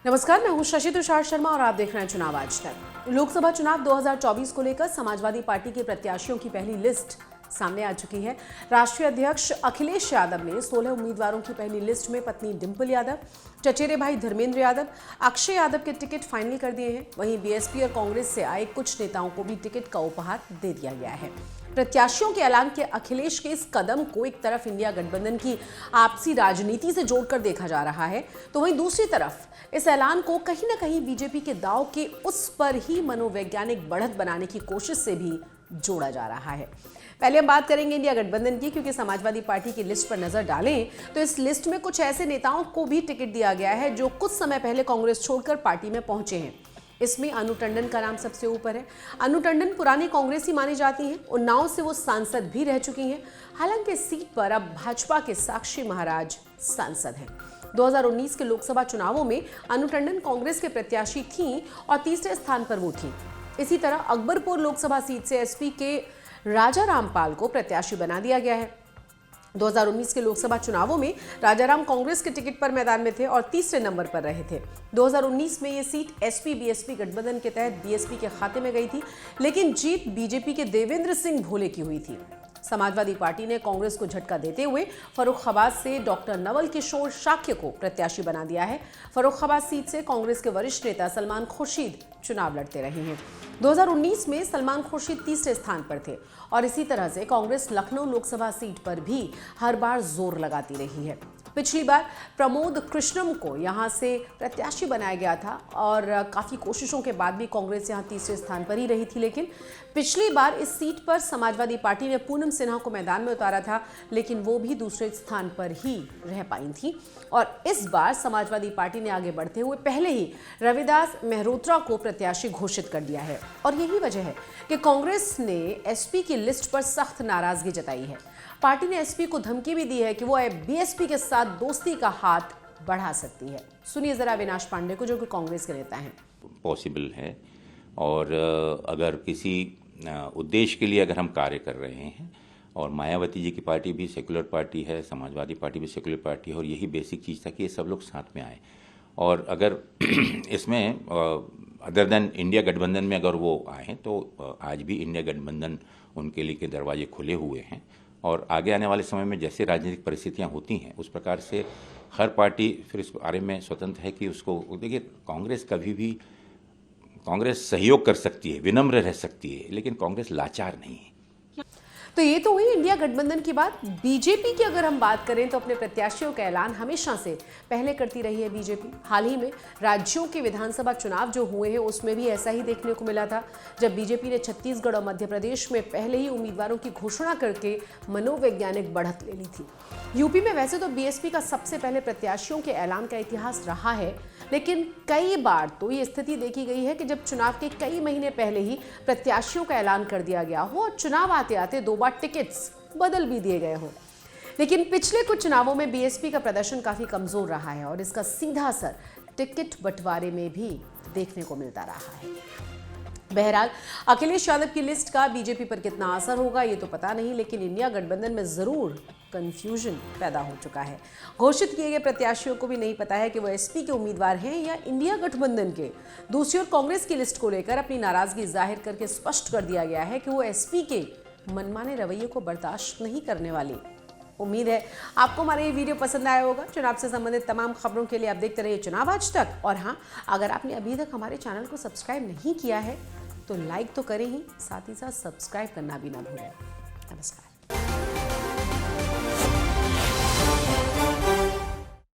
नमस्कार, मैं हूं शशि तुषार शर्मा और आप देख रहे हैं चुनाव आज तक। लोकसभा चुनाव 2024 को लेकर समाजवादी पार्टी के प्रत्याशियों की पहली लिस्ट सामने आ चुकी है। राष्ट्रीय अध्यक्ष अखिलेश यादव ने 16 उम्मीदवारों की पहली लिस्ट में पत्नी डिंपल यादव, चचेरे भाई धर्मेंद्र यादव, अक्षय यादव के टिकट फाइनल कर दिए हैं। वहीं बीएसपी और कांग्रेस से आए कुछ नेताओं को भी टिकट का उपहार दे दिया गया है। प्रत्याशियों के ऐलान के अखिलेश के इस कदम को एक तरफ इंडिया गठबंधन की आपसी राजनीति से जोड़कर देखा जा रहा है, तो वहीं दूसरी तरफ इस ऐलान को कहीं न कहीं बीजेपी के दांव के उस पर ही मनोवैज्ञानिक बढ़त बनाने की कोशिश से भी जोड़ा जा रहा है। पहले हम बात करेंगे इंडिया गठबंधन की, क्योंकि समाजवादी पार्टी की लिस्ट पर नजर डालें तो इस लिस्ट में कुछ ऐसे नेताओं को भी टिकट दिया गया है जो कुछ समय पहले कांग्रेस छोड़कर पार्टी में पहुंचे हैं। इसमें अनु टंडन का नाम सबसे ऊपर है। अनु टंडन पुरानी कांग्रेसी मानी जाती हैं। उन्नाव से वो सांसद भी रह चुकी हैं। हालांकि इस सीट पर अब भाजपा के साक्षी महाराज सांसद हैं। 2019 के लोकसभा चुनावों में अनु टंडन कांग्रेस के प्रत्याशी थीं और तीसरे स्थान पर वो थीं। इसी तरह अकबरपुर लोकसभा सीट से एसपी के राजा रामपाल को प्रत्याशी बना दिया गया है। 2019 के लोकसभा चुनावों में राजाराम कांग्रेस के टिकट पर मैदान में थे और तीसरे नंबर पर रहे थे। 2019 में ये सीट एसपी बीएसपी गठबंधन के तहत बीएसपी के खाते में गई थी, लेकिन जीत बीजेपी के देवेंद्र सिंह भोले की हुई थी। समाजवादी पार्टी ने कांग्रेस को झटका देते हुए फर्रुखाबाद से डॉक्टर नवल किशोर शाक्य को प्रत्याशी बना दिया है। फर्रुखाबाद सीट से कांग्रेस के वरिष्ठ नेता सलमान खुर्शीद चुनाव लड़ते रहे हैं। 2019 में सलमान खुर्शीद तीसरे स्थान पर थे और इसी तरह से कांग्रेस लखनऊ लोकसभा सीट पर भी हर बार जोर लगाती रही है। पिछली बार प्रमोद कृष्णम को यहां से प्रत्याशी बनाया गया था और काफी कोशिशों के बाद भी कांग्रेस यहां तीसरे स्थान पर ही रही थी, लेकिन पिछली बार इस सीट पर समाजवादी पार्टी ने पूनम सिन्हा को मैदान में उतारा था, लेकिन वो भी दूसरे स्थान पर ही रह पाई थी। और इस बार समाजवादी पार्टी ने आगे बढ़ते हुए पहले ही रविदास मेहरोत्रा को प्रत्याशी घोषित कर दिया है और यही वजह है कि कांग्रेस ने एसपी की लिस्ट पर सख्त नाराजगी जताई है। पार्टी ने एसपी को धमकी भी दी है कि वो बीएसपी के साथ दोस्ती का हाथ बढ़ा सकती है। सुनिए जरा अविनाश पांडे को, जो कि कांग्रेस के नेता हैं। पॉसिबल है और अगर किसी उद्देश्य के लिए अगर हम कार्य कर रहे हैं, और मायावती जी की पार्टी भी सेकुलर पार्टी है, समाजवादी पार्टी भी सेकुलर पार्टी है, और यही बेसिक चीज़ था कि ये सब लोग साथ में आए। और अगर इसमें अदर देन इंडिया गठबंधन में अगर वो आए तो आज भी इंडिया गठबंधन उनके लिए के दरवाजे खुले हुए हैं और आगे आने वाले समय में जैसे राजनीतिक परिस्थितियां होती हैं उस प्रकार से हर पार्टी फिर इस बारे में स्वतंत्र है कि उसको देखिए, कांग्रेस कभी भी कांग्रेस सहयोग कर सकती है, विनम्र रह सकती है, लेकिन कांग्रेस लाचार नहीं है। तो ये तो हुई इंडिया गठबंधन की बात। बीजेपी की अगर हम बात करें तो अपने प्रत्याशियों का ऐलान हमेशा से पहले करती रही है बीजेपी। हाल ही में राज्यों के विधानसभा चुनाव जो हुए हैं उसमें भी ऐसा ही देखने को मिला था, जब बीजेपी ने छत्तीसगढ़ और मध्य प्रदेश में पहले ही उम्मीदवारों की घोषणा करके मनोवैज्ञानिक बढ़त ले ली थी। यूपी में वैसे तो बीएसपी का सबसे पहले प्रत्याशियों के ऐलान का इतिहास रहा है, लेकिन कई बार तो ये स्थिति देखी गई है कि जब चुनाव के कई महीने पहले ही प्रत्याशियों का ऐलान कर दिया गया हो और चुनाव आते आते 2 बार टिकट्स बदल भी दिए गए हो। लेकिन पिछले कुछ चुनावों में बीएसपी का प्रदर्शन काफी कमजोर रहा है और इसका सीधा असर टिकट बंटवारे में भी देखने को मिलता रहा है। बहरहाल अखिलेश यादव की लिस्ट का बीजेपी पर कितना असर होगा ये तो पता नहीं, लेकिन इंडिया गठबंधन में जरूर कंफ्यूजन पैदा हो चुका है। घोषित किए गए प्रत्याशियों को भी नहीं पता है कि वो एसपी के उम्मीदवार हैं या इंडिया गठबंधन के। दूसरी ओर कांग्रेस की लिस्ट को लेकर अपनी नाराजगी जाहिर करके स्पष्ट कर दिया गया है कि वो एसपी के मनमाने रवैये को बर्दाश्त नहीं करने वाली। उम्मीद है आपको हमारा ये वीडियो पसंद आया होगा। चुनाव से संबंधित तमाम खबरों के लिए आप देखते रहिए चुनाव आज तक। और हाँ, अगर आपने अभी तक हमारे चैनल को सब्सक्राइब नहीं किया है तो लाइक तो करें ही, साथ ही साथ सब्सक्राइब करना भी ना भूलें। नमस्कार।